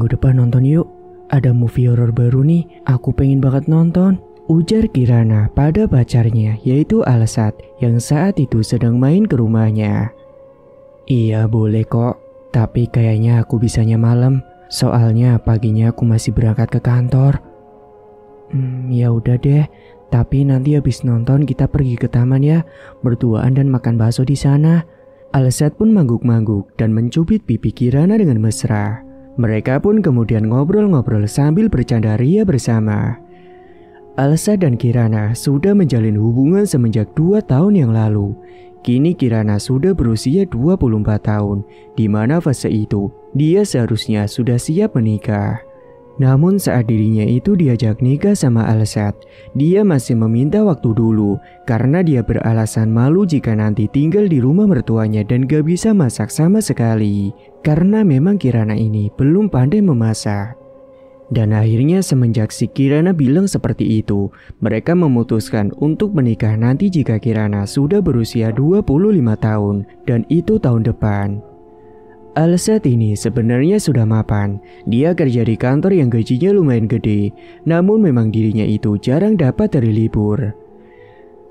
minggu depan nonton yuk. Ada movie horor baru nih, aku pengen banget nonton. Ujar Kirana pada pacarnya yaitu Alsat yang saat itu sedang main ke rumahnya. Iya boleh kok, tapi kayaknya aku bisanya malam. Soalnya paginya aku masih berangkat ke kantor. Ya udah deh, tapi nanti habis nonton kita pergi ke taman ya, berduaan dan makan bakso di sana. Alsat pun mangguk-mangguk dan mencubit pipi Kirana dengan mesra. Mereka pun kemudian ngobrol-ngobrol sambil bercanda ria bersama. Alsat dan Kirana sudah menjalin hubungan semenjak 2 tahun yang lalu. Kini Kirana sudah berusia 24 tahun, di mana fase itu dia seharusnya sudah siap menikah. Namun saat dirinya itu diajak nikah sama Alsat, dia masih meminta waktu dulu karena dia beralasan malu jika nanti tinggal di rumah mertuanya dan gak bisa masak sama sekali. Karena memang Kirana ini belum pandai memasak. Dan akhirnya semenjak si Kirana bilang seperti itu, mereka memutuskan untuk menikah nanti jika Kirana sudah berusia 25 tahun dan itu tahun depan. Alsat ini sebenarnya sudah mapan. Dia kerja di kantor yang gajinya lumayan gede, namun memang dirinya itu jarang dapat dari libur.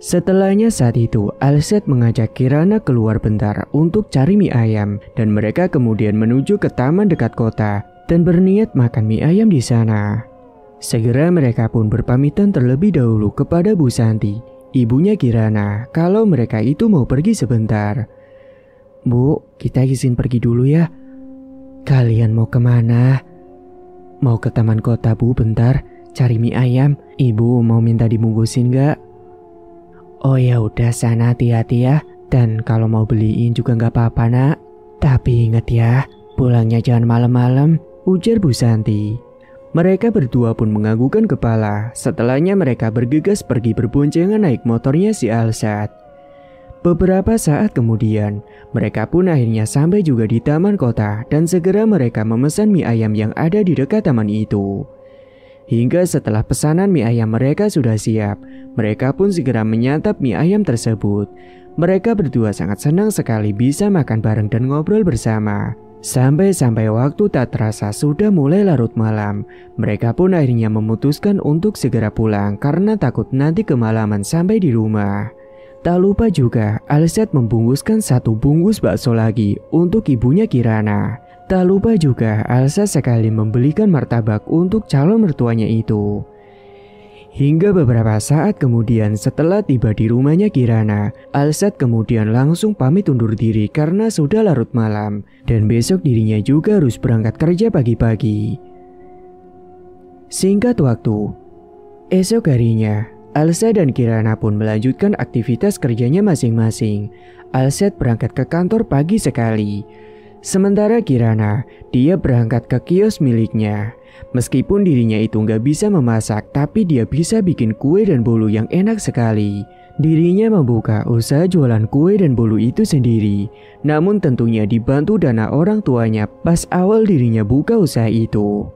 Setelahnya saat itu, Alsat mengajak Kirana keluar bentar untuk cari mie ayam dan mereka kemudian menuju ke taman dekat kota dan berniat makan mie ayam di sana. Segera mereka pun berpamitan terlebih dahulu kepada Bu Santi, ibunya Kirana, kalau mereka itu mau pergi sebentar. Bu, kita izin pergi dulu ya. Kalian mau kemana? Mau ke taman kota bu bentar, cari mie ayam. Ibu mau minta dibungkusin gak? Oh ya udah sana hati-hati ya. Dan kalau mau beliin juga gak apa-apa nak. Tapi ingat ya, pulangnya jangan malam-malam, ujar Bu Santi. Mereka berdua pun menganggukkan kepala. Setelahnya mereka bergegas pergi berboncengan naik motornya si Alsat. Beberapa saat kemudian, mereka pun akhirnya sampai juga di taman kota dan segera mereka memesan mie ayam yang ada di dekat taman itu. Hingga setelah pesanan mie ayam mereka sudah siap, mereka pun segera menyantap mie ayam tersebut. Mereka berdua sangat senang sekali bisa makan bareng dan ngobrol bersama. Sampai waktu tak terasa sudah mulai larut malam. Mereka pun akhirnya memutuskan untuk segera pulang karena takut nanti kemalaman sampai di rumah. Tak lupa juga, Alsat membungkuskan 1 bungkus bakso lagi untuk ibunya Kirana. Tak lupa juga, Alsat sekali membelikan martabak untuk calon mertuanya itu. Hingga beberapa saat kemudian setelah tiba di rumahnya Kirana, Alsat kemudian langsung pamit undur diri karena sudah larut malam. Dan besok dirinya juga harus berangkat kerja pagi-pagi. Singkat waktu, esok harinya, Alsat dan Kirana pun melanjutkan aktivitas kerjanya masing-masing. Alsat berangkat ke kantor pagi sekali. Sementara Kirana, dia berangkat ke kios miliknya. Meskipun dirinya itu nggak bisa memasak, tapi dia bisa bikin kue dan bolu yang enak sekali. Dirinya membuka usaha jualan kue dan bolu itu sendiri. Namun tentunya dibantu dana orang tuanya pas awal dirinya buka usaha itu.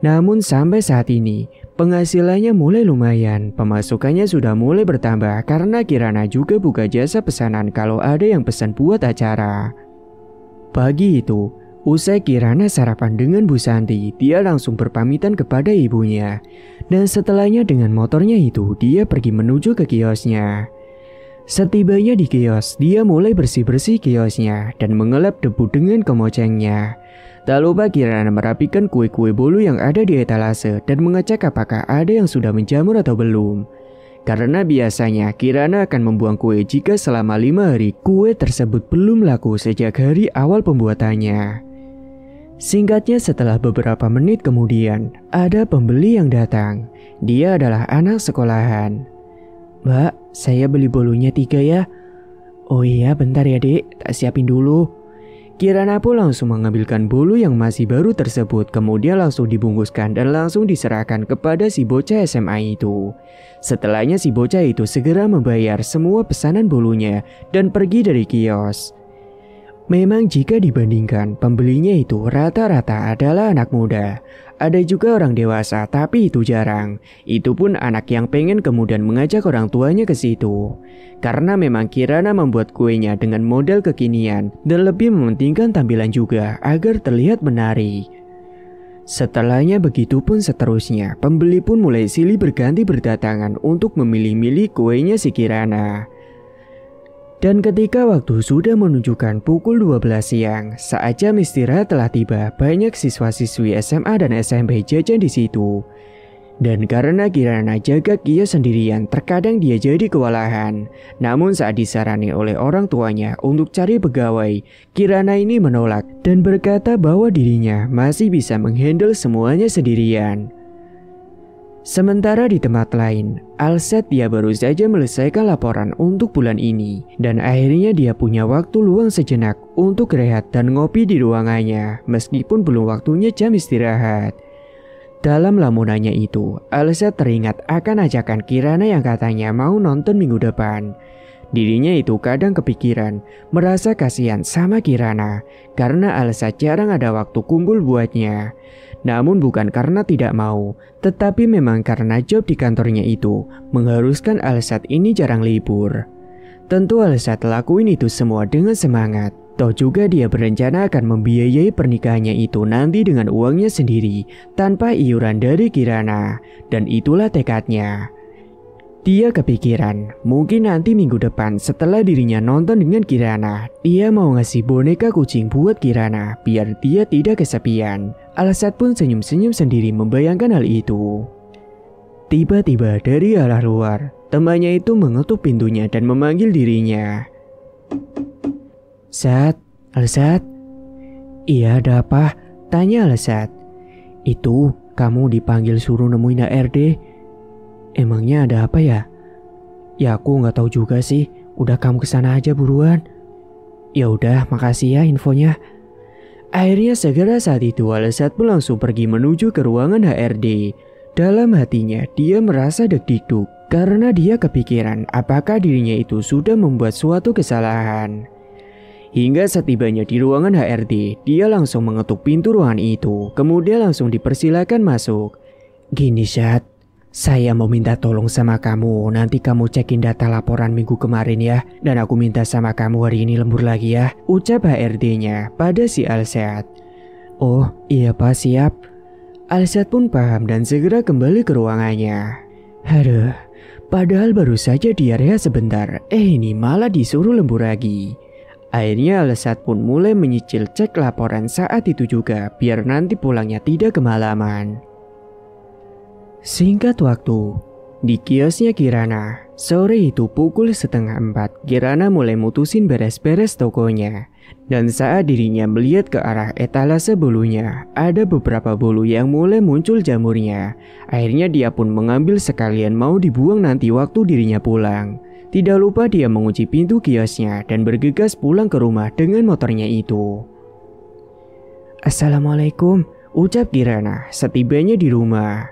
Namun sampai saat ini, penghasilannya mulai lumayan, pemasukannya sudah mulai bertambah karena Kirana juga buka jasa pesanan kalau ada yang pesan buat acara. Pagi itu, usai Kirana sarapan dengan Bu Santi, dia langsung berpamitan kepada ibunya. Dan setelahnya dengan motornya itu, dia pergi menuju ke kiosnya. Setibanya di kios, dia mulai bersih-bersih kiosnya dan mengelap debu dengan kemocengnya. Tak lupa Kirana merapikan kue-kue bolu yang ada di etalase dan mengecek apakah ada yang sudah menjamur atau belum. Karena biasanya Kirana akan membuang kue jika selama 5 hari kue tersebut belum laku sejak hari awal pembuatannya. Singkatnya setelah beberapa menit kemudian, ada pembeli yang datang. Dia adalah anak sekolahan. Mbak, saya beli bolunya 3 ya. Oh iya bentar ya dek, tak siapin dulu. Kirana pun langsung mengambilkan bolu yang masih baru tersebut, kemudian langsung dibungkuskan dan langsung diserahkan kepada si bocah SMA itu. Setelahnya si bocah itu segera membayar semua pesanan bolunya dan pergi dari kios. Memang jika dibandingkan, pembelinya itu rata-rata adalah anak muda. Ada juga orang dewasa, tapi itu jarang. Itu pun anak yang pengen kemudian mengajak orang tuanya ke situ. Karena memang Kirana membuat kuenya dengan model kekinian dan lebih mementingkan tampilan juga agar terlihat menarik. Setelahnya begitu pun seterusnya, pembeli pun mulai silih berganti berdatangan untuk memilih-milih kuenya si Kirana. Dan ketika waktu sudah menunjukkan pukul 12 siang, saat jam istirahat telah tiba, banyak siswa-siswi SMA dan SMP jajan di situ. Dan karena Kirana jaga kios sendirian, terkadang dia jadi kewalahan. Namun saat disarani oleh orang tuanya untuk cari pegawai, Kirana ini menolak dan berkata bahwa dirinya masih bisa menghandle semuanya sendirian. Sementara di tempat lain, Alsat dia baru saja menyelesaikan laporan untuk bulan ini. Dan akhirnya dia punya waktu luang sejenak untuk rehat dan ngopi di ruangannya, meskipun belum waktunya jam istirahat. Dalam lamunannya itu, Alsat teringat akan ajakan Kirana yang katanya mau nonton minggu depan. Dirinya itu kadang kepikiran, merasa kasihan sama Kirana karena Alsat jarang ada waktu kumpul buatnya. Namun bukan karena tidak mau, tetapi memang karena job di kantornya itu mengharuskan Alsat ini jarang libur. Tentu Alsat lakuin itu semua dengan semangat. Toh juga dia berencana akan membiayai pernikahannya itu nanti dengan uangnya sendiri tanpa iuran dari Kirana. Dan itulah tekadnya. Dia kepikiran, mungkin nanti minggu depan setelah dirinya nonton dengan Kirana, dia mau ngasih boneka kucing buat Kirana biar dia tidak kesepian. Alsat pun senyum-senyum sendiri membayangkan hal itu. Tiba-tiba dari arah luar, temannya itu mengetuk pintunya dan memanggil dirinya. Sat, Alsat. Iya, ada apa? Tanya Alsat. Itu, kamu dipanggil suruh nemuin HRD. Emangnya ada apa ya? Ya aku nggak tahu juga sih. Udah kamu kesana aja buruan. Ya udah, makasih ya infonya. Akhirnya segera saat itu Alsat pun langsung pergi menuju ke ruangan HRD. Dalam hatinya dia merasa deg-degdug karena dia kepikiran apakah dirinya itu sudah membuat suatu kesalahan. Hingga setibanya di ruangan HRD, dia langsung mengetuk pintu ruangan itu, kemudian langsung dipersilakan masuk. Gini Sat, saya mau minta tolong sama kamu, nanti kamu cekin data laporan minggu kemarin ya, dan aku minta sama kamu hari ini lembur lagi ya, ucap HRD-nya pada si Alsat. Oh iya Pak, siap. Alsat pun paham dan segera kembali ke ruangannya. Aduh, padahal baru saja dia rehat sebentar, ini malah disuruh lembur lagi. Akhirnya Alsat pun mulai menyicil cek laporan saat itu juga biar nanti pulangnya tidak kemalaman. Singkat waktu, di kiosnya Kirana, sore itu pukul 3:30 Kirana mulai mutusin beres-beres tokonya. Dan saat dirinya melihat ke arah etalase bolunya, ada beberapa bolu yang mulai muncul jamurnya. Akhirnya dia pun mengambil sekalian mau dibuang nanti waktu dirinya pulang. Tidak lupa dia mengunci pintu kiosnya dan bergegas pulang ke rumah dengan motornya itu. Assalamualaikum, ucap Kirana setibanya di rumah.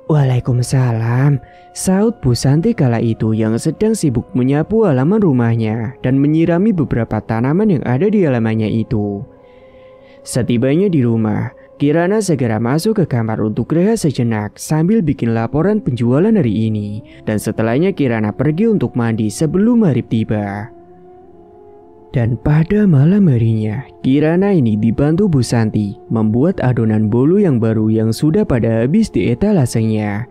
Waalaikumsalam, saut Bu Santi kala itu yang sedang sibuk menyapu halaman rumahnya dan menyirami beberapa tanaman yang ada di halamannya itu. Setibanya di rumah, Kirana segera masuk ke kamar untuk rehat sejenak sambil bikin laporan penjualan hari ini. Dan setelahnya Kirana pergi untuk mandi sebelum maghrib tiba. Dan pada malam harinya, Kirana ini dibantu Bu Santi membuat adonan bolu yang baru yang sudah pada habis di etalasenya.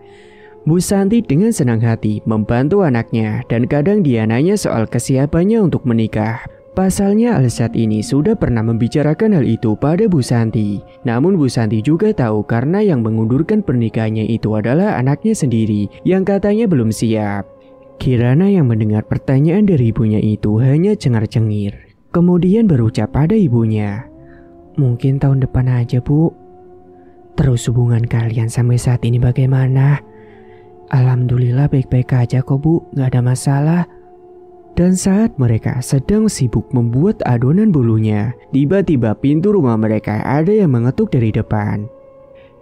Bu Santi dengan senang hati membantu anaknya dan kadang dia nanya soal kesiapannya untuk menikah. Pasalnya Alsat ini sudah pernah membicarakan hal itu pada Bu Santi. Namun Bu Santi juga tahu karena yang mengundurkan pernikahannya itu adalah anaknya sendiri yang katanya belum siap. Kirana yang mendengar pertanyaan dari ibunya itu hanya cengar-cengir. Kemudian berucap pada ibunya, "Mungkin tahun depan aja Bu." "Terus hubungan kalian sampai saat ini bagaimana?" "Alhamdulillah baik-baik aja kok Bu, gak ada masalah." Dan saat mereka sedang sibuk membuat adonan bolunya, tiba-tiba pintu rumah mereka ada yang mengetuk dari depan.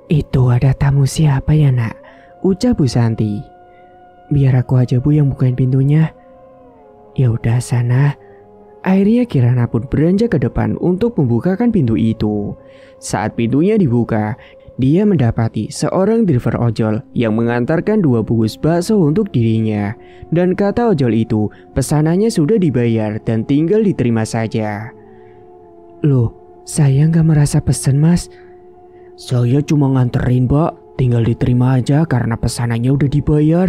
"Itu ada tamu siapa ya nak?" ucap Bu Santi. "Biar aku aja Bu yang bukain pintunya." "Ya udah sana." Akhirnya Kirana pun beranjak ke depan untuk membukakan pintu itu. Saat pintunya dibuka, dia mendapati seorang driver ojol yang mengantarkan 2 bungkus bakso untuk dirinya. Dan kata ojol itu, pesanannya sudah dibayar dan tinggal diterima saja. "Loh, saya nggak merasa pesen Mas." Saya cuma nganterin, Pak. Tinggal diterima aja karena pesanannya udah dibayar.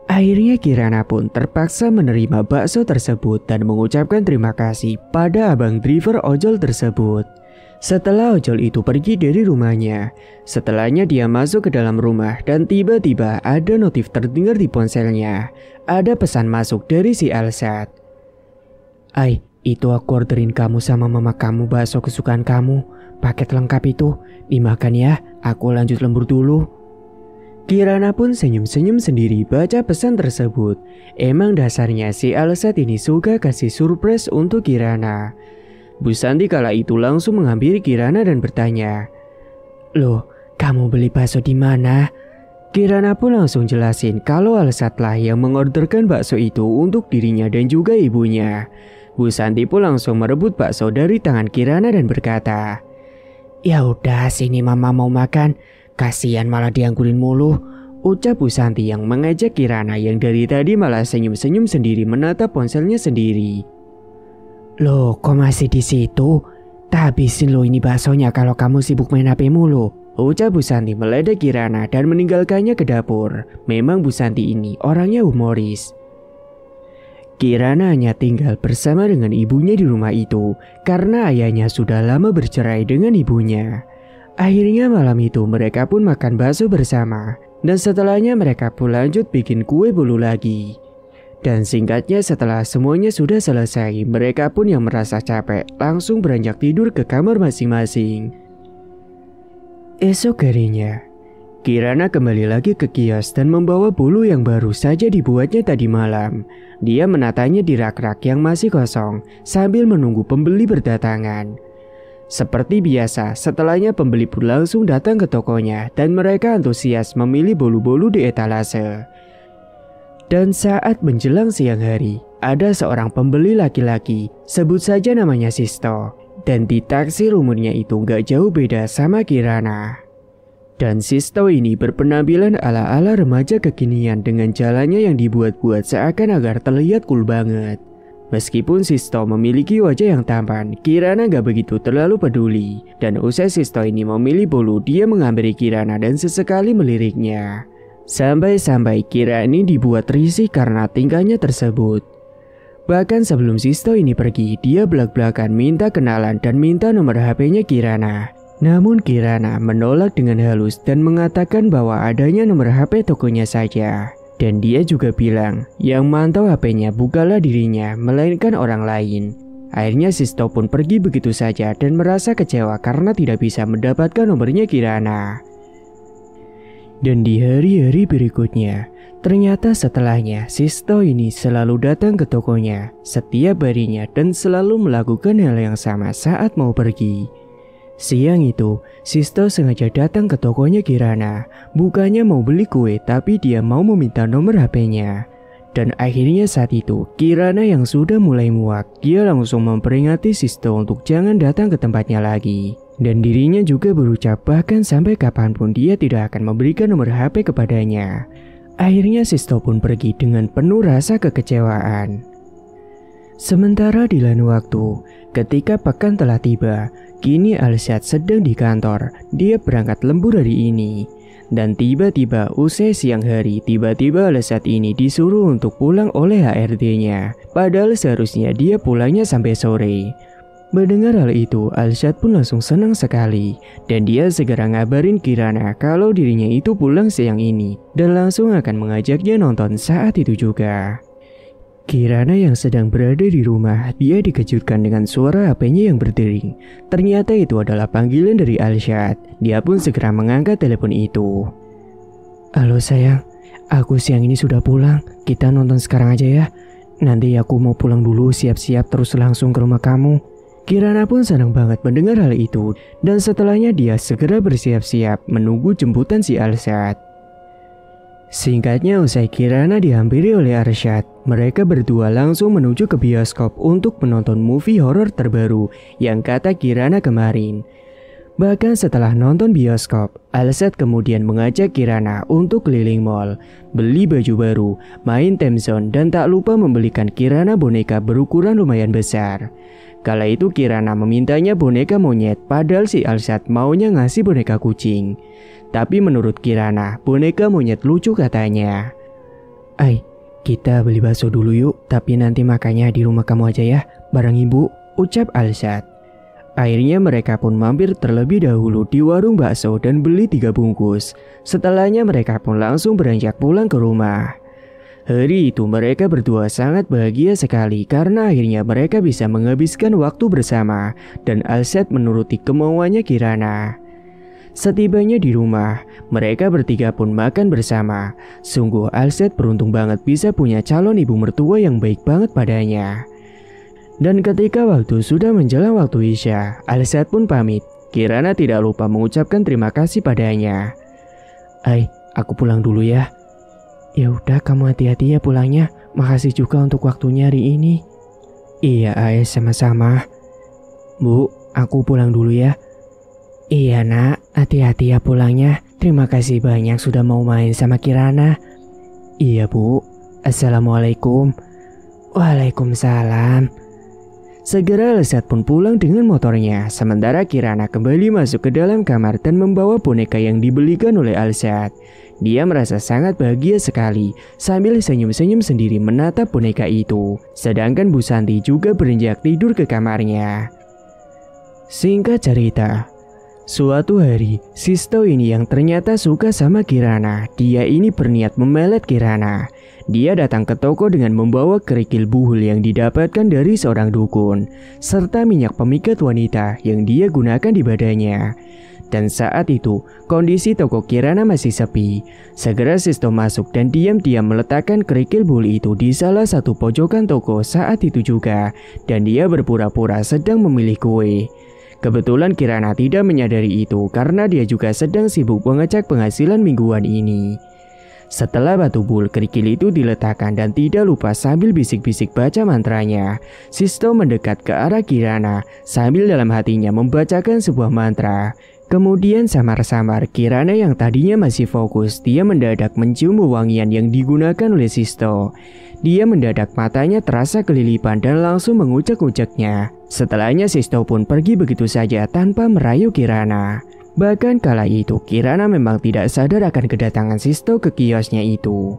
Akhirnya Kirana pun terpaksa menerima bakso tersebut dan mengucapkan terima kasih pada abang driver ojol tersebut. Setelah ojol itu pergi dari rumahnya, setelahnya dia masuk ke dalam rumah dan tiba-tiba ada notif terdengar di ponselnya. Ada pesan masuk dari si Alsat. "Ai, itu aku orderin kamu sama mama kamu bakso kesukaan kamu. Paket lengkap itu, dimakan ya, aku lanjut lembur dulu." Kirana pun senyum-senyum sendiri baca pesan tersebut. Emang dasarnya si Alsat ini suka kasih surprise untuk Kirana. Bu Santi kala itu langsung menghampiri Kirana dan bertanya, "Loh, kamu beli bakso di mana?" Kirana pun langsung jelasin kalau Alsat lah yang mengorderkan bakso itu untuk dirinya dan juga ibunya. Bu Santi pun langsung merebut bakso dari tangan Kirana dan berkata, "Ya udah, sini mama mau makan. Kasihan malah dianggurin mulu," ucap Bu Santi yang mengejek Kirana yang dari tadi malah senyum-senyum sendiri menatap ponselnya sendiri. "Loh, kok masih di situ? Tak habisin lo ini baksonya kalau kamu sibuk main HP mulu," ucap Bu Santi meledek Kirana dan meninggalkannya ke dapur. Memang Bu Santi ini orangnya humoris. Kirana hanya tinggal bersama dengan ibunya di rumah itu karena ayahnya sudah lama bercerai dengan ibunya. Akhirnya malam itu mereka pun makan bakso bersama dan setelahnya mereka pun lanjut bikin kue bolu lagi. Dan singkatnya setelah semuanya sudah selesai, mereka pun yang merasa capek langsung beranjak tidur ke kamar masing-masing. Esok harinya, Kirana kembali lagi ke kios dan membawa bolu yang baru saja dibuatnya tadi malam. Dia menatanya di rak-rak yang masih kosong sambil menunggu pembeli berdatangan. Seperti biasa, setelahnya pembeli pun langsung datang ke tokonya dan mereka antusias memilih bolu-bolu di etalase. Dan saat menjelang siang hari, ada seorang pembeli laki-laki, sebut saja namanya Sisto. Dan ditaksir umurnya itu gak jauh beda sama Kirana. Dan Sisto ini berpenampilan ala-ala remaja kekinian dengan jalannya yang dibuat-buat seakan agar terlihat cool banget. Meskipun Sisto memiliki wajah yang tampan, Kirana gak begitu terlalu peduli. Dan usai Sisto ini memilih bolu, dia menghampiri Kirana dan sesekali meliriknya. Sampai-sampai Kirana ini dibuat risih karena tingkahnya tersebut. Bahkan sebelum Sisto ini pergi, dia belak-belakan minta kenalan dan minta nomor HP-nya Kirana. Namun Kirana menolak dengan halus dan mengatakan bahwa adanya nomor HP tokonya saja. Dan dia juga bilang, yang mantau HP-nya bukanlah dirinya, melainkan orang lain. Akhirnya Sisto pun pergi begitu saja dan merasa kecewa karena tidak bisa mendapatkan nomornya Kirana. Dan di hari-hari berikutnya, ternyata setelahnya Sisto ini selalu datang ke tokonya setiap harinya dan selalu melakukan hal yang sama saat mau pergi. Siang itu, Sisto sengaja datang ke tokonya Kirana, bukannya mau beli kue tapi dia mau meminta nomor HP-nya. Dan akhirnya saat itu, Kirana yang sudah mulai muak, dia langsung memperingati Sisto untuk jangan datang ke tempatnya lagi. Dan dirinya juga berucap bahkan sampai kapanpun dia tidak akan memberikan nomor HP kepadanya. Akhirnya Sisto pun pergi dengan penuh rasa kekecewaan. Sementara di lain waktu, ketika pekan telah tiba, kini Alsat sedang di kantor. Dia berangkat lembur hari ini. Dan tiba-tiba usai siang hari, tiba-tiba Alsat ini disuruh untuk pulang oleh HRD-nya. Padahal seharusnya dia pulangnya sampai sore. Mendengar hal itu, Alsat pun langsung senang sekali. Dan dia segera ngabarin Kirana kalau dirinya itu pulang siang ini. Dan langsung akan mengajaknya nonton saat itu juga. Kirana yang sedang berada di rumah, dia dikejutkan dengan suara HP-nya yang berdering. Ternyata itu adalah panggilan dari Alsat. Dia pun segera mengangkat telepon itu. "Halo sayang, aku siang ini sudah pulang. Kita nonton sekarang aja ya. Nanti aku mau pulang dulu, siap-siap terus langsung ke rumah kamu." Kirana pun senang banget mendengar hal itu. Dan setelahnya dia segera bersiap-siap menunggu jemputan si Alsat. Singkatnya usai Kirana dihampiri oleh Arsyad, mereka berdua langsung menuju ke bioskop untuk menonton movie horor terbaru yang kata Kirana kemarin. Bahkan setelah nonton bioskop, Alsat kemudian mengajak Kirana untuk keliling mall, beli baju baru, main Time Zone, dan tak lupa membelikan Kirana boneka berukuran lumayan besar. Kala itu Kirana memintanya boneka monyet, padahal si Alsat maunya ngasih boneka kucing. Tapi menurut Kirana, boneka monyet lucu katanya. Kita beli bakso dulu yuk, tapi nanti makannya di rumah kamu aja ya, bareng ibu, ucap Alsat. Akhirnya mereka pun mampir terlebih dahulu di warung bakso dan beli 3 bungkus. Setelahnya mereka pun langsung beranjak pulang ke rumah. Hari itu mereka berdua sangat bahagia sekali karena akhirnya mereka bisa menghabiskan waktu bersama dan Alsat menuruti kemauannya Kirana. Setibanya di rumah, mereka bertiga pun makan bersama. Sungguh Alsat beruntung banget bisa punya calon ibu mertua yang baik banget padanya. Dan ketika waktu sudah menjelang waktu Isya, Alsat pun pamit. Kirana tidak lupa mengucapkan terima kasih padanya. Aku pulang dulu ya. Ya udah, kamu hati-hati ya pulangnya. Makasih juga untuk waktunya hari ini. Iya, sama-sama. Bu, aku pulang dulu ya. Iya nak, hati-hati ya pulangnya. Terima kasih banyak sudah mau main sama Kirana. Iya bu. Assalamualaikum. Waalaikumsalam. Segera Alsat pun pulang dengan motornya. Sementara Kirana kembali masuk ke dalam kamar dan membawa boneka yang dibelikan oleh Alsat. Dia merasa sangat bahagia sekali sambil senyum-senyum sendiri menatap boneka itu. Sedangkan Bu Santi juga beranjak tidur ke kamarnya. Singkat cerita, suatu hari Sisto ini yang ternyata suka sama Kirana. Dia ini berniat memelet Kirana. Dia datang ke toko dengan membawa kerikil buhul yang didapatkan dari seorang dukun, serta minyak pemikat wanita yang dia gunakan di badannya. Dan saat itu, kondisi toko Kirana masih sepi. Segera Sisto masuk dan diam-diam meletakkan kerikil buhul itu di salah satu pojokan toko saat itu juga. Dan dia berpura-pura sedang memilih kue. Kebetulan Kirana tidak menyadari itu karena dia juga sedang sibuk mengecek penghasilan mingguan ini. Setelah batu bul kerikil itu diletakkan dan tidak lupa sambil bisik-bisik baca mantranya, Sisto mendekat ke arah Kirana sambil dalam hatinya membacakan sebuah mantra. Kemudian samar-samar Kirana yang tadinya masih fokus, dia mendadak mencium wangian yang digunakan oleh Sisto. Dia mendadak matanya terasa kelilipan dan langsung mengucek-uceknya. Setelahnya Sisto pun pergi begitu saja tanpa merayu Kirana. Bahkan kala itu Kirana memang tidak sadar akan kedatangan Sisto ke kiosnya itu.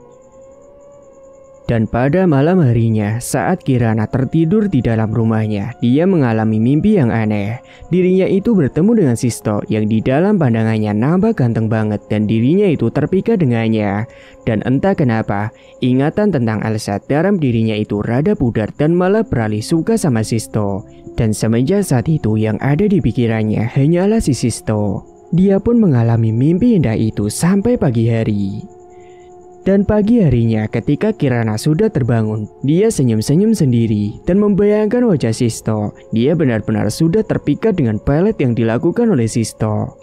Dan pada malam harinya, saat Kirana tertidur di dalam rumahnya, dia mengalami mimpi yang aneh. Dirinya itu bertemu dengan Sisto yang di dalam pandangannya nampak ganteng banget dan dirinya itu terpikat dengannya. Dan entah kenapa, ingatan tentang Alsat dalam dirinya itu rada pudar dan malah beralih suka sama Sisto. Dan semenjak saat itu yang ada di pikirannya hanyalah si Sisto. Dia pun mengalami mimpi indah itu sampai pagi hari. Dan pagi harinya ketika Kirana sudah terbangun, dia senyum-senyum sendiri dan membayangkan wajah Sisto. Dia benar-benar sudah terpikat dengan pelet yang dilakukan oleh Sisto.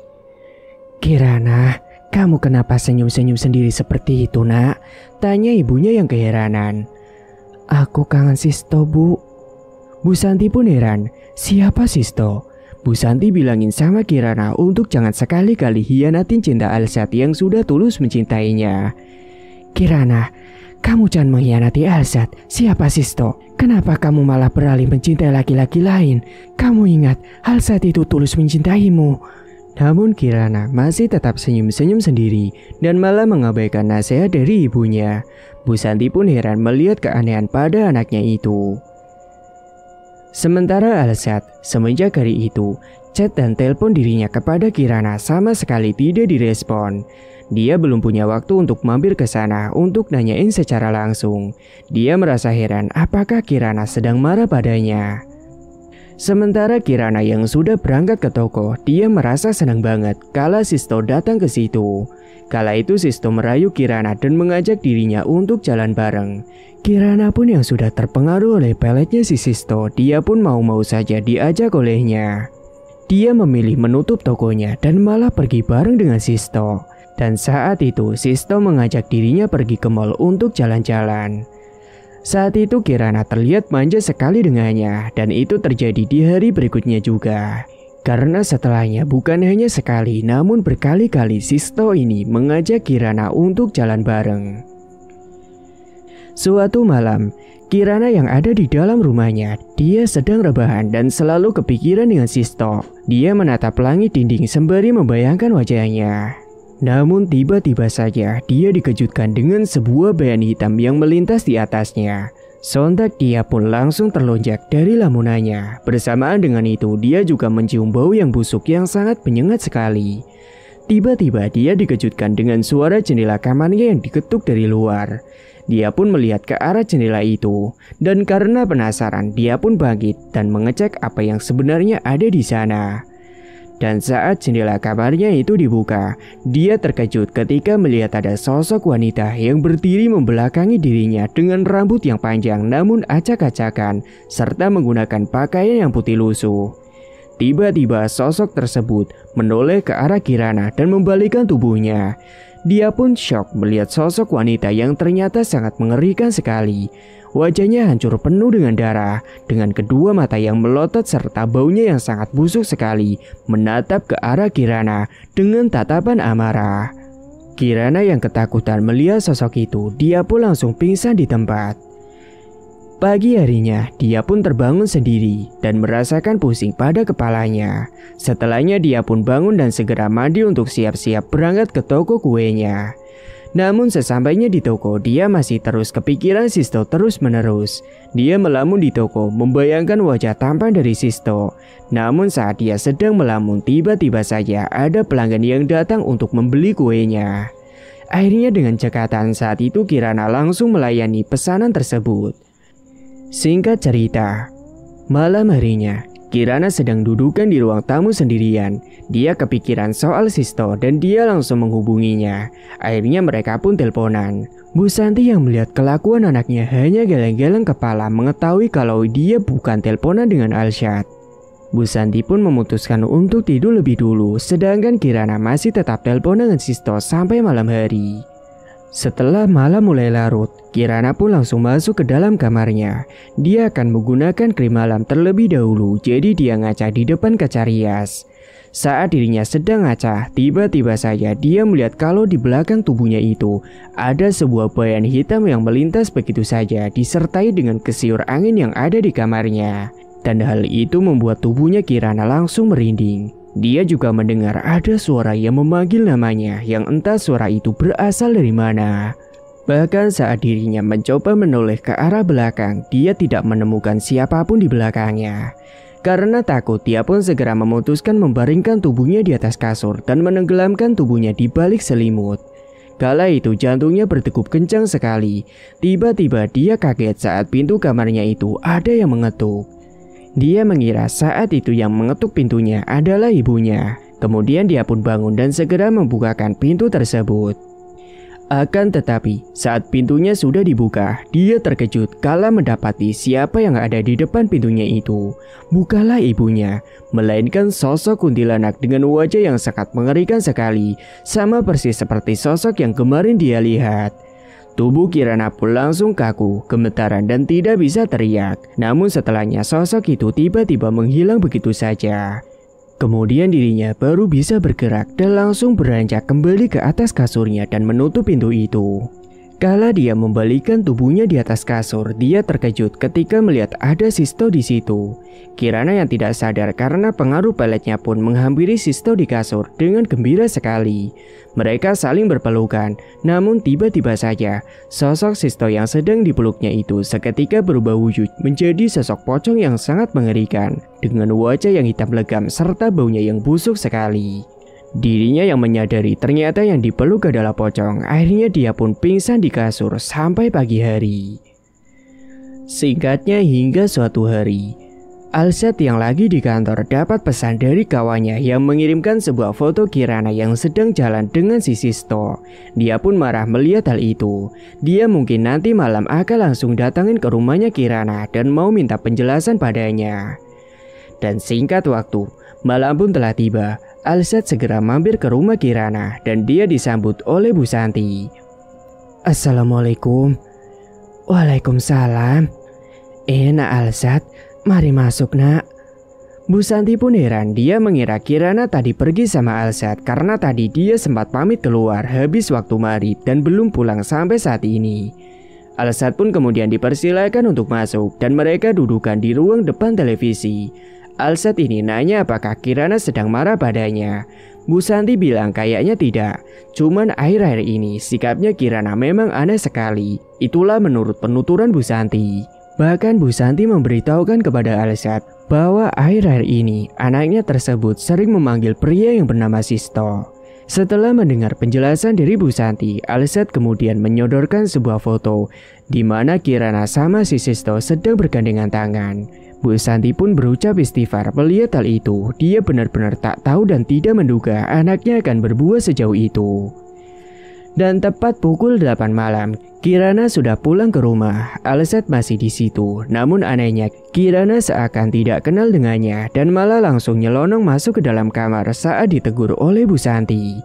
Kirana, kamu kenapa senyum-senyum sendiri seperti itu nak? Tanya ibunya yang keheranan. Aku kangen Sisto bu. Bu Santi pun heran, siapa Sisto? Bu Santi bilangin sama Kirana untuk jangan sekali-kali hianatin cinta Alsat yang sudah tulus mencintainya. Kirana, kamu jangan mengkhianati Alsat. Siapa Sisto? Kenapa kamu malah beralih mencintai laki-laki lain? Kamu ingat, Alsat itu tulus mencintaimu. Namun Kirana masih tetap senyum-senyum sendiri dan malah mengabaikan nasihat dari ibunya. Bu Santi pun heran melihat keanehan pada anaknya itu. Sementara Alsat, semenjak hari itu, chat dan telepon dirinya kepada Kirana sama sekali tidak direspon. Dia belum punya waktu untuk mampir ke sana untuk nanyain secara langsung. Dia merasa heran apakah Kirana sedang marah padanya. Sementara Kirana yang sudah berangkat ke toko, dia merasa senang banget kala Sisto datang ke situ. Kala itu Sisto merayu Kirana dan mengajak dirinya untuk jalan bareng. Kirana pun yang sudah terpengaruh oleh peletnya si Sisto, dia pun mau-mau saja diajak olehnya. Dia memilih menutup tokonya dan malah pergi bareng dengan Sisto. Dan saat itu Sisto mengajak dirinya pergi ke mall untuk jalan-jalan. Saat itu Kirana terlihat manja sekali dengannya dan itu terjadi di hari berikutnya juga. Karena setelahnya bukan hanya sekali namun berkali-kali Sisto ini mengajak Kirana untuk jalan bareng. Suatu malam, Kirana yang ada di dalam rumahnya, dia sedang rebahan dan selalu kepikiran dengan Sisto. Dia menatap langit dinding sembari membayangkan wajahnya. Namun tiba-tiba saja dia dikejutkan dengan sebuah bayangan hitam yang melintas di atasnya. Sontak dia pun langsung terlonjak dari lamunannya. Bersamaan dengan itu dia juga mencium bau yang busuk yang sangat menyengat sekali. Tiba-tiba dia dikejutkan dengan suara jendela kamarnya yang diketuk dari luar. Dia pun melihat ke arah jendela itu, dan karena penasaran dia pun bangkit dan mengecek apa yang sebenarnya ada di sana. Dan saat jendela kamarnya itu dibuka, dia terkejut ketika melihat ada sosok wanita yang berdiri membelakangi dirinya dengan rambut yang panjang namun acak-acakan, serta menggunakan pakaian yang putih lusuh. Tiba-tiba sosok tersebut menoleh ke arah Kirana dan membalikkan tubuhnya. Dia pun syok melihat sosok wanita yang ternyata sangat mengerikan sekali. Wajahnya hancur penuh dengan darah, dengan kedua mata yang melotot serta baunya yang sangat busuk sekali, menatap ke arah Kirana dengan tatapan amarah. Kirana yang ketakutan melihat sosok itu, dia pun langsung pingsan di tempat. Pagi harinya, dia pun terbangun sendiri dan merasakan pusing pada kepalanya. Setelahnya dia pun bangun dan segera mandi untuk siap-siap berangkat ke toko kuenya. Namun sesampainya di toko, dia masih terus kepikiran Sisto terus-menerus. Dia melamun di toko, membayangkan wajah tampan dari Sisto. Namun saat dia sedang melamun, tiba-tiba saja ada pelanggan yang datang untuk membeli kuenya. Akhirnya dengan cekatan saat itu Kirana langsung melayani pesanan tersebut. Singkat cerita, malam harinya, Kirana sedang dudukan di ruang tamu sendirian. Dia kepikiran soal Sisto dan dia langsung menghubunginya. Akhirnya mereka pun teleponan. Bu Santi yang melihat kelakuan anaknya hanya geleng-geleng kepala mengetahui kalau dia bukan teleponan dengan Alshad. Bu Santi pun memutuskan untuk tidur lebih dulu, sedangkan Kirana masih tetap teleponan dengan Sisto sampai malam hari. Setelah malam mulai larut, Kirana pun langsung masuk ke dalam kamarnya. Dia akan menggunakan krim malam terlebih dahulu, jadi dia ngaca di depan kaca rias. Saat dirinya sedang ngaca, tiba-tiba saja dia melihat kalau di belakang tubuhnya itu ada sebuah bayangan hitam yang melintas begitu saja, disertai dengan kesiur angin yang ada di kamarnya. Dan hal itu membuat tubuhnya Kirana langsung merinding. Dia juga mendengar ada suara yang memanggil namanya, yang entah suara itu berasal dari mana. Bahkan saat dirinya mencoba menoleh ke arah belakang, dia tidak menemukan siapapun di belakangnya. Karena takut, dia pun segera memutuskan membaringkan tubuhnya di atas kasur dan menenggelamkan tubuhnya di balik selimut. Kala itu jantungnya berdegup kencang sekali. Tiba-tiba dia kaget saat pintu kamarnya itu ada yang mengetuk. Dia mengira saat itu yang mengetuk pintunya adalah ibunya. Kemudian dia pun bangun dan segera membukakan pintu tersebut. Akan tetapi, saat pintunya sudah dibuka, dia terkejut kala mendapati siapa yang ada di depan pintunya itu. Bukanlah ibunya, melainkan sosok kuntilanak dengan wajah yang sangat mengerikan sekali, sama persis seperti sosok yang kemarin dia lihat. Tubuh Kirana pun langsung kaku, gemetaran dan tidak bisa teriak. Namun setelahnya sosok itu tiba-tiba menghilang begitu saja. Kemudian dirinya baru bisa bergerak dan langsung beranjak kembali ke atas kasurnya dan menutup pintu itu. Kala dia membalikkan tubuhnya di atas kasur, dia terkejut ketika melihat ada Sisto di situ. Kirana yang tidak sadar karena pengaruh peletnya pun menghampiri Sisto di kasur dengan gembira sekali. Mereka saling berpelukan, namun tiba-tiba saja sosok Sisto yang sedang dipeluknya itu seketika berubah wujud menjadi sosok pocong yang sangat mengerikan dengan wajah yang hitam legam serta baunya yang busuk sekali. Dirinya yang menyadari ternyata yang dipeluk adalah pocong. Akhirnya dia pun pingsan di kasur sampai pagi hari. Singkatnya hingga suatu hari, Alshad yang lagi di kantor dapat pesan dari kawannya yang mengirimkan sebuah foto Kirana yang sedang jalan dengan si Sisto. Dia pun marah melihat hal itu. Dia mungkin nanti malam akan langsung datangin ke rumahnya Kirana dan mau minta penjelasan padanya. Dan singkat waktu, malam pun telah tiba. Alshad segera mampir ke rumah Kirana dan dia disambut oleh Bu Santi. Assalamualaikum. Waalaikumsalam. Nak Alshad, mari masuk nak. Bu Santi pun heran, dia mengira Kirana tadi pergi sama Alshad karena tadi dia sempat pamit keluar habis waktu maghrib dan belum pulang sampai saat ini. Alsat pun kemudian dipersilakan untuk masuk dan mereka dudukan di ruang depan televisi. Alsat ini nanya apakah Kirana sedang marah padanya. Bu Santi bilang kayaknya tidak. Cuman akhir-akhir ini sikapnya Kirana memang aneh sekali. Itulah menurut penuturan Bu Santi. Bahkan Bu Santi memberitahukan kepada Alsat bahwa akhir-akhir ini anaknya tersebut sering memanggil pria yang bernama Sisto. Setelah mendengar penjelasan dari Bu Santi, Alsat kemudian menyodorkan sebuah foto di mana Kirana sama si Sisto sedang bergandengan tangan. Bu Santi pun berucap istighfar melihat hal itu. Dia benar-benar tak tahu dan tidak menduga anaknya akan berbuat sejauh itu. Dan tepat pukul 8 malam, Kirana sudah pulang ke rumah. Alsat masih di situ. Namun anehnya, Kirana seakan tidak kenal dengannya dan malah langsung nyelonong masuk ke dalam kamar saat ditegur oleh Bu Santi.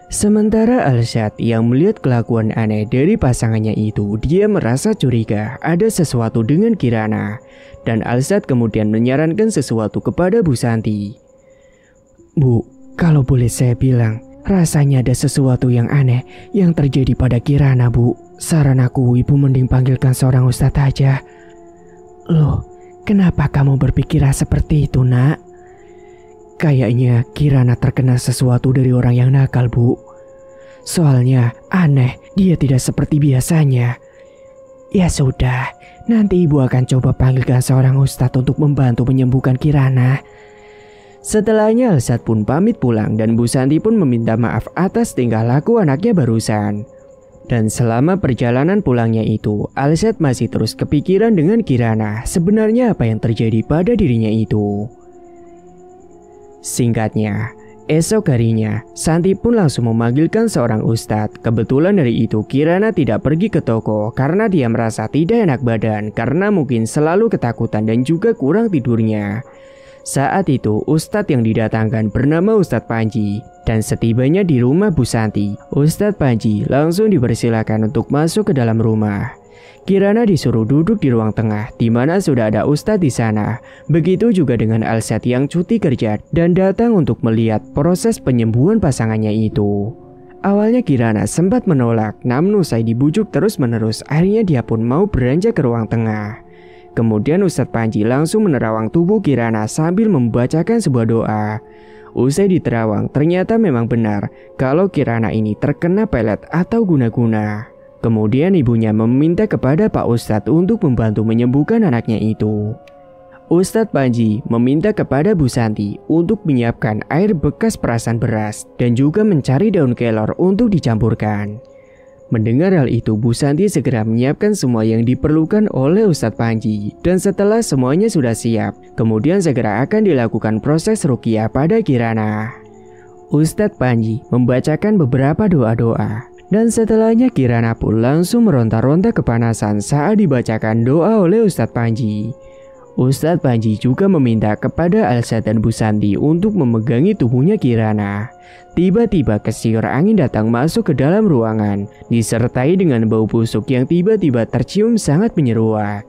Sementara Alsat yang melihat kelakuan aneh dari pasangannya itu, dia merasa curiga ada sesuatu dengan Kirana. Dan Alsat kemudian menyarankan sesuatu kepada Bu Santi. Bu, kalau boleh saya bilang, rasanya ada sesuatu yang aneh yang terjadi pada Kirana, Bu. Saran aku, Ibu mending panggilkan seorang ustadz aja. Loh, kenapa kamu berpikir seperti itu, Nak? Kayaknya Kirana terkena sesuatu dari orang yang nakal, Bu. Soalnya aneh, dia tidak seperti biasanya. Ya sudah, nanti Ibu akan coba panggilkan seorang ustadz untuk membantu menyembuhkan Kirana. Setelahnya Alsat pun pamit pulang dan Bu Santi pun meminta maaf atas tingkah laku anaknya barusan. Dan selama perjalanan pulangnya itu, Alsat masih terus kepikiran dengan Kirana. Sebenarnya apa yang terjadi pada dirinya itu? Singkatnya, esok harinya, Santi pun langsung memanggilkan seorang ustadz. Kebetulan dari itu Kirana tidak pergi ke toko karena dia merasa tidak enak badan karena mungkin selalu ketakutan dan juga kurang tidurnya. Saat itu ustadz yang didatangkan bernama Ustadz Panji. Dan setibanya di rumah Bu Santi, Ustadz Panji langsung dipersilakan untuk masuk ke dalam rumah. Kirana disuruh duduk di ruang tengah di mana sudah ada ustadz di sana. Begitu juga dengan Alsat yang cuti kerja dan datang untuk melihat proses penyembuhan pasangannya itu. Awalnya Kirana sempat menolak, namun usai dibujuk terus-menerus, akhirnya dia pun mau beranjak ke ruang tengah. Kemudian Ustadz Panji langsung menerawang tubuh Kirana sambil membacakan sebuah doa. Usai diterawang, ternyata memang benar kalau Kirana ini terkena pelet atau guna-guna. Kemudian ibunya meminta kepada Pak Ustadz untuk membantu menyembuhkan anaknya itu. Ustadz Panji meminta kepada Bu Santi untuk menyiapkan air bekas perasan beras dan juga mencari daun kelor untuk dicampurkan. Mendengar hal itu, Bu Santi segera menyiapkan semua yang diperlukan oleh Ustadz Panji. Dan setelah semuanya sudah siap, kemudian segera akan dilakukan proses ruqyah pada Kirana. Ustadz Panji membacakan beberapa doa-doa. Dan setelahnya Kirana pun langsung meronta-ronta kepanasan saat dibacakan doa oleh Ustadz Panji. Ustadz Panji juga meminta kepada Alsat dan Bu Santi untuk memegangi tubuhnya Kirana. Tiba-tiba kesiur angin datang masuk ke dalam ruangan, disertai dengan bau busuk yang tiba-tiba tercium sangat menyeruak.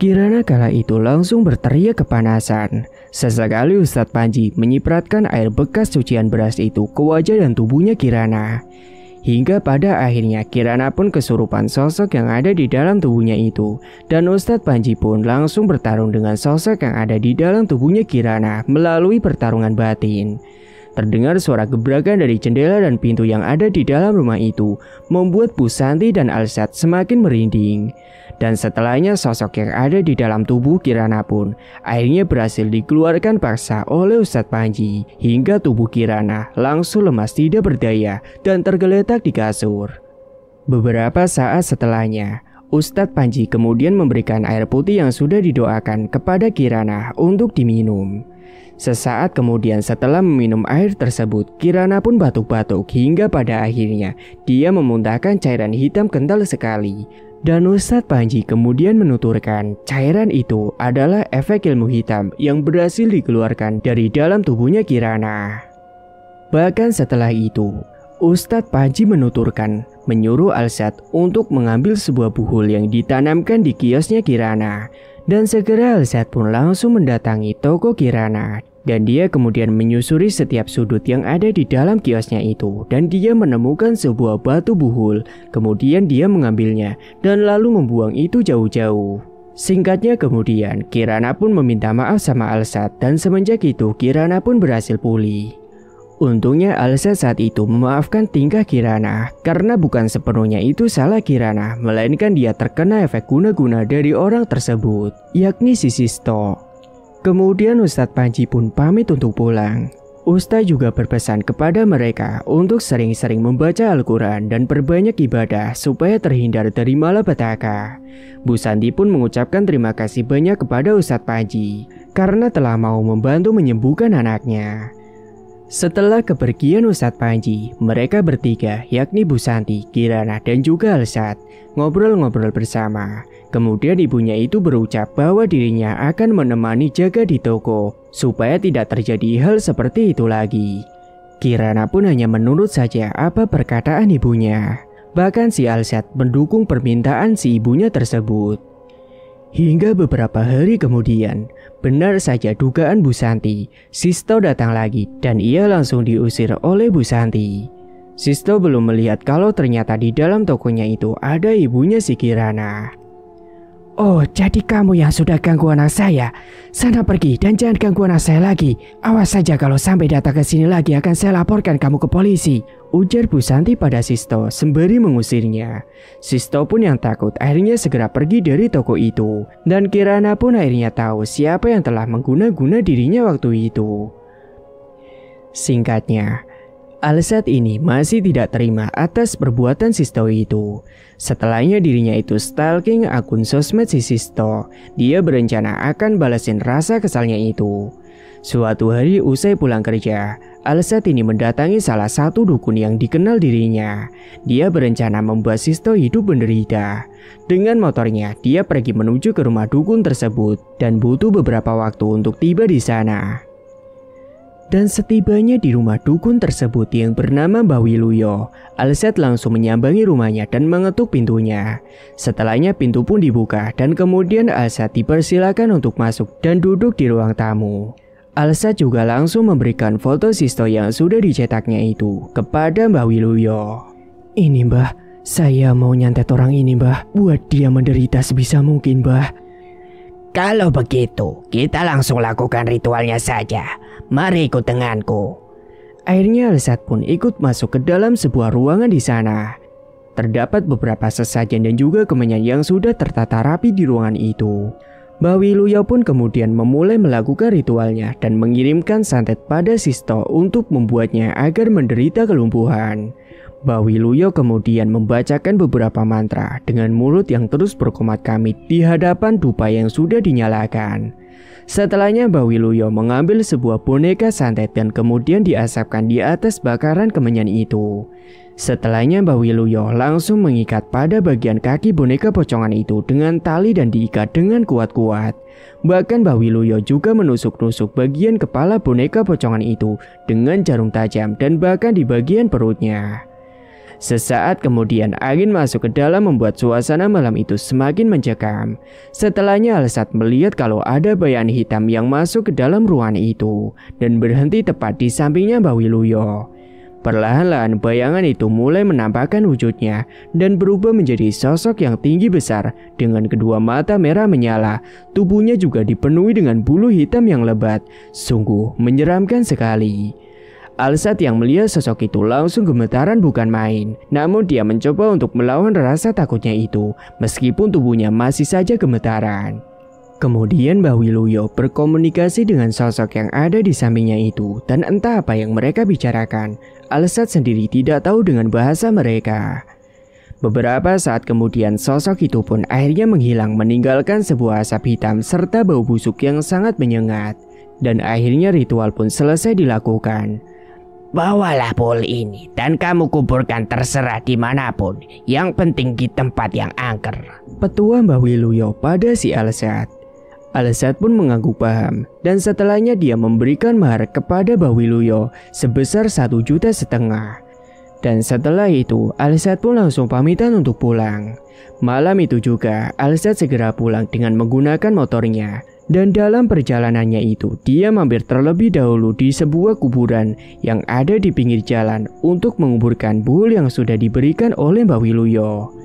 Kirana kala itu langsung berteriak kepanasan. Sesekali Ustadz Panji menyipratkan air bekas cucian beras itu ke wajah dan tubuhnya Kirana. Hingga pada akhirnya Kirana pun kesurupan sosok yang ada di dalam tubuhnya itu. Dan Ustadz Panji pun langsung bertarung dengan sosok yang ada di dalam tubuhnya Kirana melalui pertarungan batin. Terdengar suara gebrakan dari jendela dan pintu yang ada di dalam rumah itu, membuat Bu Santi dan Alsat semakin merinding. Dan setelahnya sosok yang ada di dalam tubuh Kirana pun akhirnya berhasil dikeluarkan paksa oleh Ustadz Panji. Hingga tubuh Kirana langsung lemas tidak berdaya dan tergeletak di kasur. Beberapa saat setelahnya, Ustadz Panji kemudian memberikan air putih yang sudah didoakan kepada Kirana untuk diminum. Sesaat kemudian setelah meminum air tersebut, Kirana pun batuk-batuk hingga pada akhirnya dia memuntahkan cairan hitam kental sekali. Dan Ustadz Panji kemudian menuturkan cairan itu adalah efek ilmu hitam yang berhasil dikeluarkan dari dalam tubuhnya Kirana. Bahkan setelah itu, Ustadz Panji menuturkan menyuruh Alsat untuk mengambil sebuah buhul yang ditanamkan di kiosnya Kirana. Dan segera Alsat pun langsung mendatangi toko Kirana. Dan dia kemudian menyusuri setiap sudut yang ada di dalam kiosnya itu dan dia menemukan sebuah batu buhul. Kemudian dia mengambilnya dan lalu membuang itu jauh-jauh. Singkatnya kemudian Kirana pun meminta maaf sama Alsat dan semenjak itu Kirana pun berhasil pulih. Untungnya Alsat saat itu memaafkan tingkah Kirana karena bukan sepenuhnya itu salah Kirana, melainkan dia terkena efek guna-guna dari orang tersebut, yakni si Sisto. Kemudian Ustadz Panji pun pamit untuk pulang. Ustadz juga berpesan kepada mereka untuk sering-sering membaca Al-Quran dan perbanyak ibadah supaya terhindar dari malapetaka. Bu Santi pun mengucapkan terima kasih banyak kepada Ustadz Panji karena telah mau membantu menyembuhkan anaknya. Setelah kepergian Ustadz Panji, mereka bertiga yakni Bu Santi, Kirana dan juga Alsat ngobrol-ngobrol bersama. Kemudian ibunya itu berucap bahwa dirinya akan menemani jaga di toko supaya tidak terjadi hal seperti itu lagi. Kirana pun hanya menurut saja apa perkataan ibunya. Bahkan si Alsat mendukung permintaan si ibunya tersebut. Hingga beberapa hari kemudian, benar saja dugaan Bu Santi, Sisto datang lagi dan ia langsung diusir oleh Bu Santi. Sisto belum melihat kalau ternyata di dalam tokonya itu ada ibunya si Kirana. "Oh, jadi kamu yang sudah ganggu anak saya? Sana pergi dan jangan ganggu anak saya lagi. Awas saja kalau sampai datang ke sini lagi akan saya laporkan kamu ke polisi," ujar Bu Santi pada Sisto sembari mengusirnya. Sisto pun yang takut akhirnya segera pergi dari toko itu. Dan Kirana pun akhirnya tahu siapa yang telah mengguna-guna dirinya waktu itu. Singkatnya, Alsat ini masih tidak terima atas perbuatan Sisto itu. Setelahnya dirinya itu stalking akun sosmed si Sisto. Dia berencana akan balasin rasa kesalnya itu. Suatu hari usai pulang kerja, Alsat ini mendatangi salah satu dukun yang dikenal dirinya. Dia berencana membuat Sisto hidup menderita. Dengan motornya, dia pergi menuju ke rumah dukun tersebut dan butuh beberapa waktu untuk tiba di sana. Dan setibanya di rumah dukun tersebut yang bernama Mbah Wiluyo, Alsat langsung menyambangi rumahnya dan mengetuk pintunya. Setelahnya pintu pun dibuka dan kemudian Alsat dipersilakan untuk masuk dan duduk di ruang tamu. Alsat juga langsung memberikan foto Sisto yang sudah dicetaknya itu kepada Mbah Wiluyo. "Ini Mbah, saya mau nyantet orang ini Mbah, buat dia menderita sebisa mungkin Mbah." "Kalau begitu, kita langsung lakukan ritualnya saja. Mari ikut denganku." Akhirnya Alsat pun ikut masuk ke dalam sebuah ruangan di sana. Terdapat beberapa sesajen dan juga kemenyan yang sudah tertata rapi di ruangan itu. Mbah Wiluyo pun kemudian memulai melakukan ritualnya dan mengirimkan santet pada Sisto untuk membuatnya agar menderita kelumpuhan. Mbah Wiluyo kemudian membacakan beberapa mantra dengan mulut yang terus berkomat kamit di hadapan dupa yang sudah dinyalakan. Setelahnya Mbah Wiluyo mengambil sebuah boneka santet dan kemudian diasapkan di atas bakaran kemenyan itu. Setelahnya Mbah Wiluyo langsung mengikat pada bagian kaki boneka pocongan itu dengan tali dan diikat dengan kuat-kuat. Bahkan Mbah Wiluyo juga menusuk-nusuk bagian kepala boneka pocongan itu dengan jarum tajam dan bahkan di bagian perutnya. Sesaat kemudian angin masuk ke dalam membuat suasana malam itu semakin mencekam. Setelahnya Alsat melihat kalau ada bayangan hitam yang masuk ke dalam ruangan itu dan berhenti tepat di sampingnya Mbah Wiluyo. Perlahan-lahan bayangan itu mulai menampakkan wujudnya dan berubah menjadi sosok yang tinggi besar dengan kedua mata merah menyala. Tubuhnya juga dipenuhi dengan bulu hitam yang lebat. Sungguh menyeramkan sekali. Alsat yang melihat sosok itu langsung gemetaran bukan main. Namun dia mencoba untuk melawan rasa takutnya itu meskipun tubuhnya masih saja gemetaran. Kemudian Mbah Wiluyo berkomunikasi dengan sosok yang ada di sampingnya itu dan entah apa yang mereka bicarakan. Alsat sendiri tidak tahu dengan bahasa mereka. Beberapa saat kemudian sosok itu pun akhirnya menghilang meninggalkan sebuah asap hitam serta bau busuk yang sangat menyengat. Dan akhirnya ritual pun selesai dilakukan. "Bawalah bowl ini dan kamu kuburkan terserah dimanapun. Yang penting di tempat yang angker," petua Mbah Wiluyo pada si Alsat. Alsat pun mengangguk paham dan setelahnya dia memberikan mahar kepada Mbah Wiluyo sebesar 1,5 juta. Dan setelah itu Alsat pun langsung pamitan untuk pulang. Malam itu juga Alsat segera pulang dengan menggunakan motornya Dan dalam perjalanannya itu, dia mampir terlebih dahulu di sebuah kuburan yang ada di pinggir jalan untuk menguburkan Buhul yang sudah diberikan oleh Mbak Wiluyo.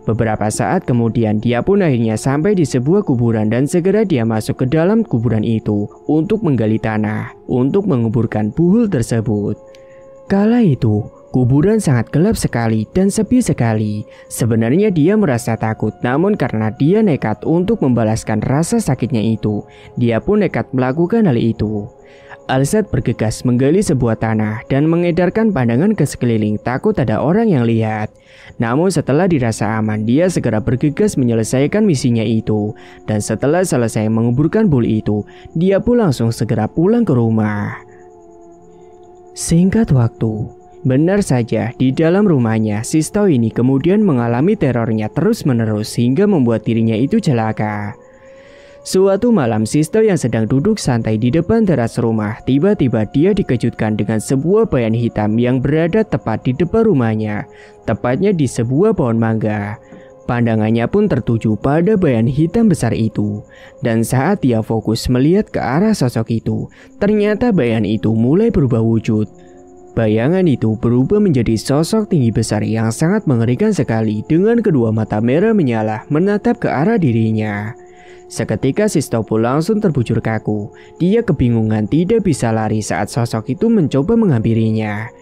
Beberapa saat kemudian dia pun akhirnya sampai di sebuah kuburan dan segera dia masuk ke dalam kuburan itu untuk menggali tanah untuk menguburkan Buhul tersebut. Kala itu, kuburan sangat gelap sekali dan sepi sekali. Sebenarnya dia merasa takut, namun karena dia nekat untuk membalaskan rasa sakitnya itu, dia pun nekat melakukan hal itu. Alsat bergegas menggali sebuah tanah dan mengedarkan pandangan ke sekeliling takut ada orang yang lihat. Namun setelah dirasa aman, dia segera bergegas menyelesaikan misinya itu. Dan setelah selesai menguburkan Buhul itu, dia pun langsung segera pulang ke rumah. Singkat waktu, benar saja, di dalam rumahnya, Sisto ini kemudian mengalami terornya terus-menerus hingga membuat dirinya itu celaka. Suatu malam, Sisto yang sedang duduk santai di depan teras rumah, tiba-tiba dia dikejutkan dengan sebuah bayangan hitam yang berada tepat di depan rumahnya, tepatnya di sebuah pohon mangga. Pandangannya pun tertuju pada bayangan hitam besar itu, dan saat dia fokus melihat ke arah sosok itu, ternyata bayangan itu mulai berubah wujud. Bayangan itu berubah menjadi sosok tinggi besar yang sangat mengerikan sekali dengan kedua mata merah menyala menatap ke arah dirinya. Seketika Sisto pun langsung terbujur kaku. Dia kebingungan tidak bisa lari saat sosok itu mencoba menghampirinya.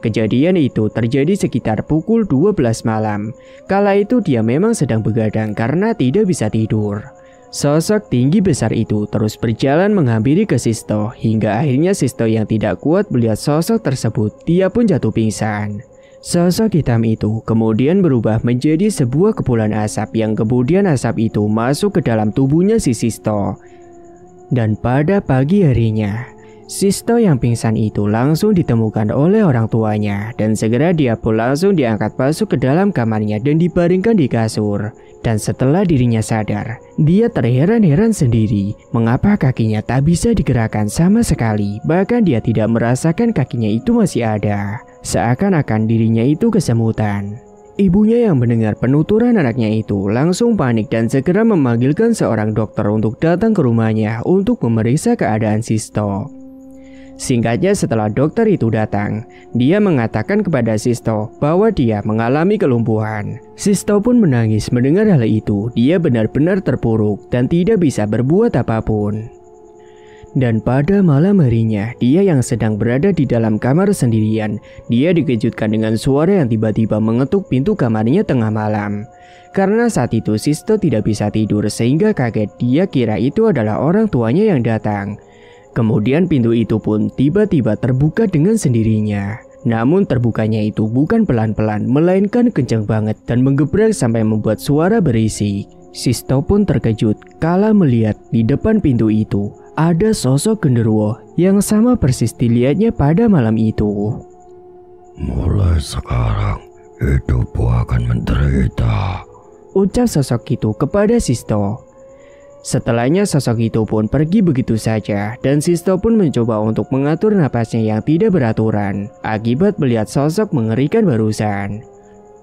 Kejadian itu terjadi sekitar pukul 12 malam. Kala itu dia memang sedang begadang karena tidak bisa tidur. Sosok tinggi besar itu terus berjalan menghampiri ke Sisto hingga akhirnya Sisto yang tidak kuat melihat sosok tersebut, dia pun jatuh pingsan. Sosok hitam itu kemudian berubah menjadi sebuah kepulan asap yang kemudian asap itu masuk ke dalam tubuhnya si Sisto. Dan pada pagi harinya, Sisto yang pingsan itu langsung ditemukan oleh orang tuanya dan segera dia pun langsung diangkat masuk ke dalam kamarnya dan dibaringkan di kasur. Dan setelah dirinya sadar, dia terheran-heran sendiri mengapa kakinya tak bisa digerakkan sama sekali, bahkan dia tidak merasakan kakinya itu masih ada, seakan-akan dirinya itu kesemutan. Ibunya yang mendengar penuturan anaknya itu langsung panik dan segera memanggilkan seorang dokter untuk datang ke rumahnya untuk memeriksa keadaan Sisto. Singkatnya setelah dokter itu datang, dia mengatakan kepada Sisto bahwa dia mengalami kelumpuhan. Sisto pun menangis mendengar hal itu. Dia benar-benar terpuruk dan tidak bisa berbuat apapun. Dan pada malam harinya, dia yang sedang berada di dalam kamar sendirian, dia dikejutkan dengan suara yang tiba-tiba mengetuk pintu kamarnya tengah malam. Karena saat itu Sisto tidak bisa tidur sehingga kaget, dia kira itu adalah orang tuanya yang datang. Kemudian pintu itu pun tiba-tiba terbuka dengan sendirinya. Namun terbukanya itu bukan pelan-pelan, melainkan kencang banget dan menggebrak sampai membuat suara berisik. Sisto pun terkejut kala melihat di depan pintu itu ada sosok genderuwo yang sama persis dilihatnya pada malam itu. Mulai sekarang hidupmu akan menderita, ucap sosok itu kepada Sisto. Setelahnya sosok itu pun pergi begitu saja dan Sisto pun mencoba untuk mengatur napasnya yang tidak beraturan akibat melihat sosok mengerikan barusan.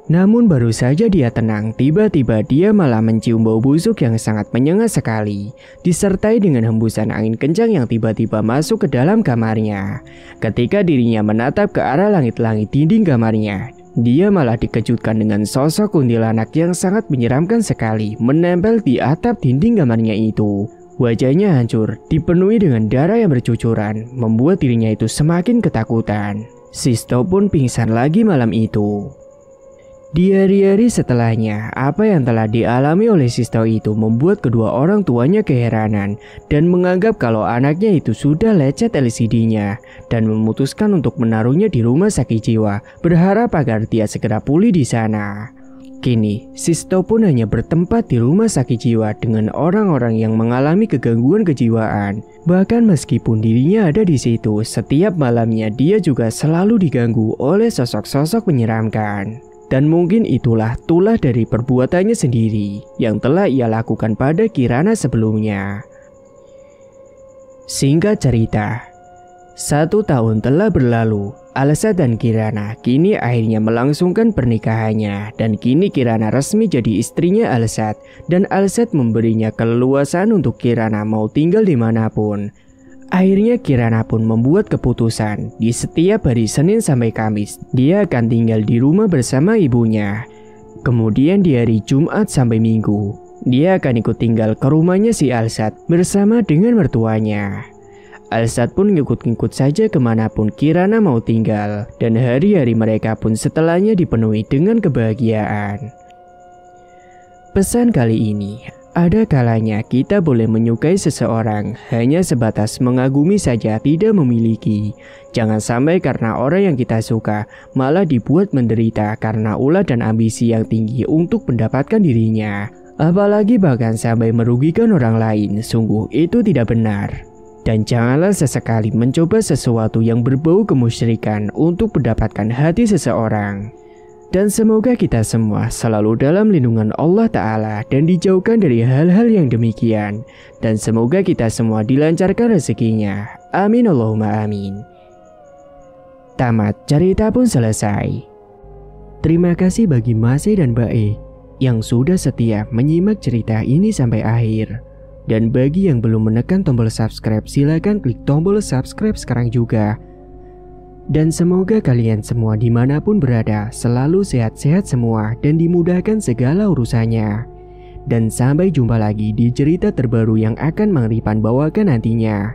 Namun baru saja dia tenang, tiba-tiba dia malah mencium bau busuk yang sangat menyengat sekali, disertai dengan hembusan angin kencang yang tiba-tiba masuk ke dalam kamarnya. Ketika dirinya menatap ke arah langit-langit dinding kamarnya, dia malah dikejutkan dengan sosok kuntilanak yang sangat menyeramkan sekali menempel di atap dinding kamarnya itu. Wajahnya hancur, dipenuhi dengan darah yang bercucuran, membuat dirinya itu semakin ketakutan. Sisto pun pingsan lagi malam itu. Di hari-hari setelahnya, apa yang telah dialami oleh Sisto itu membuat kedua orang tuanya keheranan dan menganggap kalau anaknya itu sudah lecet LCD-nya dan memutuskan untuk menaruhnya di rumah sakit jiwa, berharap agar dia segera pulih di sana. Kini, Sisto pun hanya bertempat di rumah sakit jiwa dengan orang-orang yang mengalami kegangguan kejiwaan. Bahkan meskipun dirinya ada di situ, setiap malamnya dia juga selalu diganggu oleh sosok-sosok menyeramkan. Dan mungkin itulah tulah dari perbuatannya sendiri yang telah ia lakukan pada Kirana sebelumnya. Singkat cerita, 1 tahun telah berlalu. Alsat dan Kirana kini akhirnya melangsungkan pernikahannya dan kini Kirana resmi jadi istrinya Alsat dan Alsat memberinya keleluasaan untuk Kirana mau tinggal dimanapun. Akhirnya Kirana pun membuat keputusan di setiap hari Senin sampai Kamis dia akan tinggal di rumah bersama ibunya. Kemudian di hari Jumat sampai Minggu dia akan ikut tinggal ke rumahnya si Alsat bersama dengan mertuanya. Alsat pun ngikut-ngikut saja kemanapun Kirana mau tinggal dan hari-hari mereka pun setelahnya dipenuhi dengan kebahagiaan. Pesan kali ini, ada kalanya kita boleh menyukai seseorang hanya sebatas mengagumi saja tidak memiliki. Jangan sampai karena orang yang kita suka malah dibuat menderita karena ulah dan ambisi yang tinggi untuk mendapatkan dirinya. Apalagi bahkan sampai merugikan orang lain, sungguh itu tidak benar. Dan janganlah sesekali mencoba sesuatu yang berbau kemusyrikan untuk mendapatkan hati seseorang. Dan semoga kita semua selalu dalam lindungan Allah Ta'ala dan dijauhkan dari hal-hal yang demikian. Dan semoga kita semua dilancarkan rezekinya. Amin Allahumma amin. Tamat cerita pun selesai. Terima kasih bagi Mas E dan Mbak E yang sudah setia menyimak cerita ini sampai akhir. Dan bagi yang belum menekan tombol subscribe, silakan klik tombol subscribe sekarang juga. Dan semoga kalian semua dimanapun berada selalu sehat-sehat semua dan dimudahkan segala urusannya. Dan sampai jumpa lagi di cerita terbaru yang akan Mang Ripan bawakan nantinya.